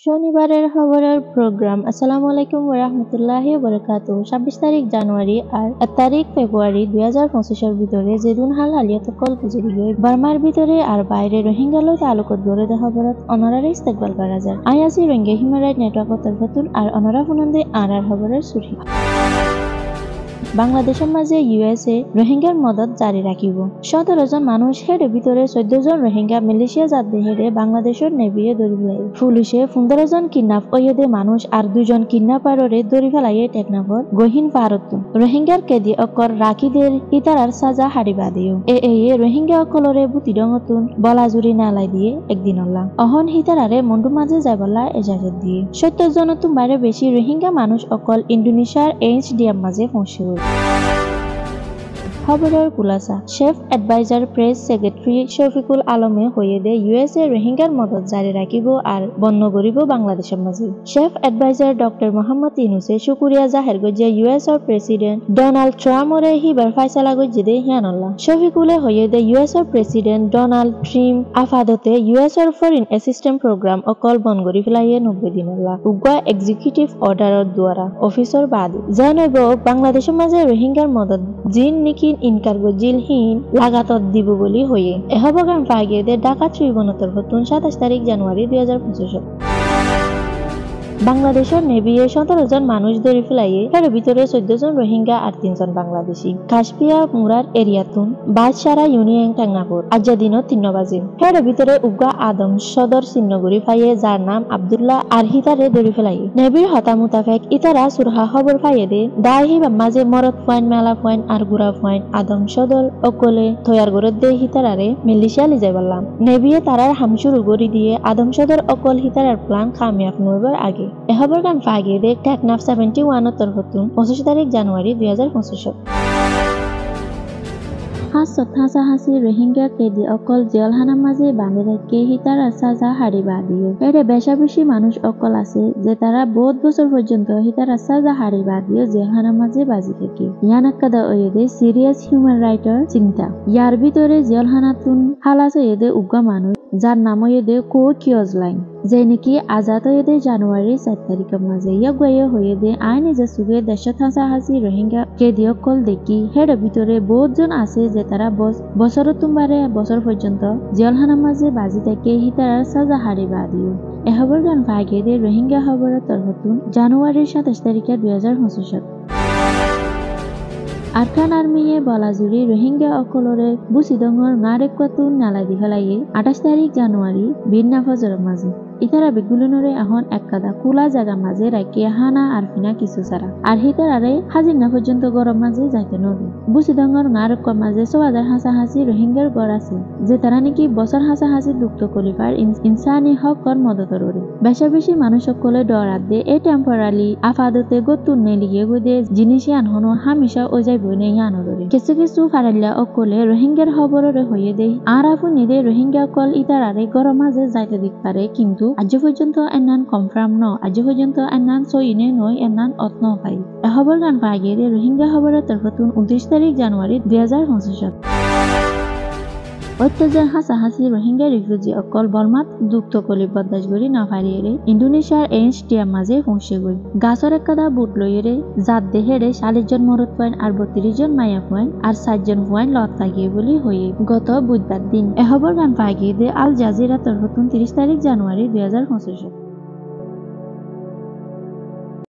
শনিবারের খবরের প্রোগ্রাম। আসসালামু আলাইকুম ওয়া রাহমাতুল্লাহি ওয়া বারাকাতুহু। 26 তারিখ জানুয়ারি আর 1 তারিখ ফেব্রুয়ারি 2025 ভিতরে যেদিন হাল হালিয়াত কল পুজুরি গই বার্মার ভিতরে আর বাইরে রোহিঙ্গা লই তালুকত গড়ে খবরত অনারারে ইস্তেকবাল করা যায়। আয়াসি রোহিঙ্গা হিউম্যান রাইট নেটওয়ার্ক তরফতুন আর অনারা ফুনন্দে আর খবরের সুরি। বাংলাদেশের মাঝে ইউএসএ রোহিঙ্গার মদত জারি রাখিব। 17 জন মানুষ হেডে ভিতরে 14 জন রোহিঙ্গা মালয়েশিয়া যাত্রী হেডে বাংলাদেশের নেভিয়ে দৌড়ি ফেলাই। পুলিশে 15 জন কিডন্যাপ ওয়েদে মানুষ আর 2 জন কিডন্যাপাররে দৌড়ি ফেলাইয়ে টেকনাফর গহীন পারত। রোহিঙ্গার কেদি অকর রাখিদের ইতারার সাজা হারিবা দিও। রোহিঙ্গা অকলরে বুতি ডঙতুন বলাজুরি নালাই দিয়ে একদিন অল্লা অহন হিতারারে মন্ডু মাঝে যাইবলা এজাজত দিয়ে 70 জনতুন বাইরে বেশি রোহিঙ্গা মানুষ অকল ইন্দোনেশিয়ার এইচডিএম মাঝে পৌঁছে। খবরের খুলাসা। Chief adviser press secretary Shafiqul আলমে হয়ে দে ইউএসএ রোহিঙ্গার মদত জারি রাখিব আর বন্ধ করিব বাংলাদেশের মাঝে। শেফ এডভাইজার ডক্টর মোহাম্মদ ইউনুসে শুকুরিয়া জাহের গজিয়া ইউএসএর প্রেসিডেন্ট ডোনাল্ড ট্রাম্পরে হিবার ফাইসালা গজি দে হিয়ানল্লাহ। শফিকুলে হয়ে দে ইউএসএর প্রেসিডেন্ট ডোনাল্ড ট্রাম্প আফাদতে ইউএসএর ফরেন অ্যাসিস্ট্যান্ট প্রোগ্রাম অকল বন্ধ করি ফেলাইয়ে 90 দিনল্লাহ উগ্র এক্সিকিউটিভ অর্ডারের দ্বারা অফিসর বাদী জানাইব বাংলাদেশের মাঝে রোহিঙ্গার মদত জিন নিকি ইনকার জিলহীন লাগাতত দিব বলি হয়ে এহবগান পাগিয়ে ঢাকা ট্রিবিউনের তরফতুন 27 তারিখ জানুয়ারি 2025। বাংলাদেশের নেভিয়ে 17 জন মানুষ ধরে ফেলাইয়ে এর ভিতরে 14 জন রোহিঙ্গা আর 3 জন বাংলাদেশি। কাশপিয়া মুরার এরিয়াতুন বাদশারা ইউনিয়ন টেকনাফর আজাদিনো 3 বাজে এর ভিতরে উগ্রা আদম সদর চিহ্নগুড়ি ফাইয়ে যার নাম আব্দুল্লাহ আর হিতারে ধরে ফেলাইয়ে নেভির হতা মুতাফেক ইতারা সুরহা খবর ফাইয়ে দে দাহি মাঝে মরদ পয়েন্ট মেলা পয়েন্ট আর গুড়া পয়েন্ট আদম সদর অকলে তৈয়ার করে দে হিতারারে মালয়েশিয়া লিজাই বললাম। নেভিয়ে তারার হামশুরু গড়ি দিয়ে আদম সদর অকল হিতারার প্ল্যান কামিয়াব নইবার আগে এহবর গান ফাগিয়ে দে টেকনাফ 71 তরফতুন 25 তারিখ জানুয়ারি 2025। হাসি রোহিঙ্গা কেদি অকল জেলখানার মাঝে বাঁধে রেখে হিতার সাজা হারিবা দিও। এরে বেশা বেশি মানুষ অকল আছে যে তারা বহুত বছর পর্যন্ত হিতার সাজা হারিবা দিও জেলখানার মাঝে বাজি থেকে ইয়ানাক্কাদা ওয়েদে সিরিয়াস হিউম্যান রাইটের চিন্তা। ইয়ার ভিতরে জেলখানাতুন হালাস ওয়েদে উগ্র মানুষ যার নাম ওয়েদে কো কিয়জলাইন যে নাকি আজাদ হয়ে জানুয়ারি 4 তারিখের মাঝে ইয়াগুয়ে হয়ে দে আইন যে সুগে দেশত হাসি রোহিঙ্গা কেদি অকল দেখি হের ভিতরে বহুত জন আছে যে তারা বছর তুমবারে বছর পর্যন্ত জেলখানার মাঝে বাজি থেকে হিতার সাজা হারিবা দিও। এহবর গান ফাইগে দে রোহিঙ্গা খবরের তরফতুন জানুয়ারির 27 তারিখে 2025। আরকান আর্মিয়ে বলাজুরি রোহিঙ্গা অকলরে বুসিদঙ্গর নারেকাতুন নালাই দি ফেলাইয়ে 28 তারিখ জানুয়ারি বিন্না ফজরের মাঝে ইতারা বেগুলনরে এখন এককাদা কুলা জায়গা মাঝে রাখিয়া হানা আর ফিনা কিছু ছাড়া আর হিতারারে হাজিনা পর্যন্ত গরম মাঝে যাইতে নদী বুসিদঙ্গর নারকর মাঝে 6000 হাসি রোহিঙ্গার গড় আছে যে তারা নাকি বছর হাসি দুঃখ কলিফার ইনসানি হকর মদতরে বেশা বেশি মানুষ সকলে ডরাত দে এই টেম্পোরালি আফাদতে গতুন নেলিয়ে গদে জিনিসে আনহনো হামেশা ও যাই বনে ইয়ানরে কিছু কিছু ফারাল্লা অকলে রোহিঙ্গার খবররে হয়ে দেই আর আপু নিদে রোহিঙ্গা কল ইতারারে গরম মাঝে যাইতে দিক পারে কিন্তু আজ পর্যন্ত এনান কনফার্ম ন আজ পর্যন্ত এনান সইনে নয় এনান অত্ন পাই খবর গান পাগিয়ে দে রোহিঙ্গা খবরের তরফতুন 29 তারিখ জানুয়ারি 2025। অত্যাচার হাসাহাসি রোহিঙ্গা রিফিউজি অকল বর্মাত যুক্ত কলি বদাস গড়ি না ফারিয়ে ইন্দোনেশিয়ার এইচডিএম মাঝে পৌঁছে গই গাছর একদা বুট লইয়ে জাত দেহেরে 40 জন মরদ পয়েন্ট আর 32 জন মায়া পয়েন্ট আর 7 জন পয়েন্ট লত লাগিয়ে বলি হয়ে গত বুধবার দিন এহবর গান পাগিয়ে দে আল জাজিরা তরফতুন 30 তারিখ জানুয়ারি 2025।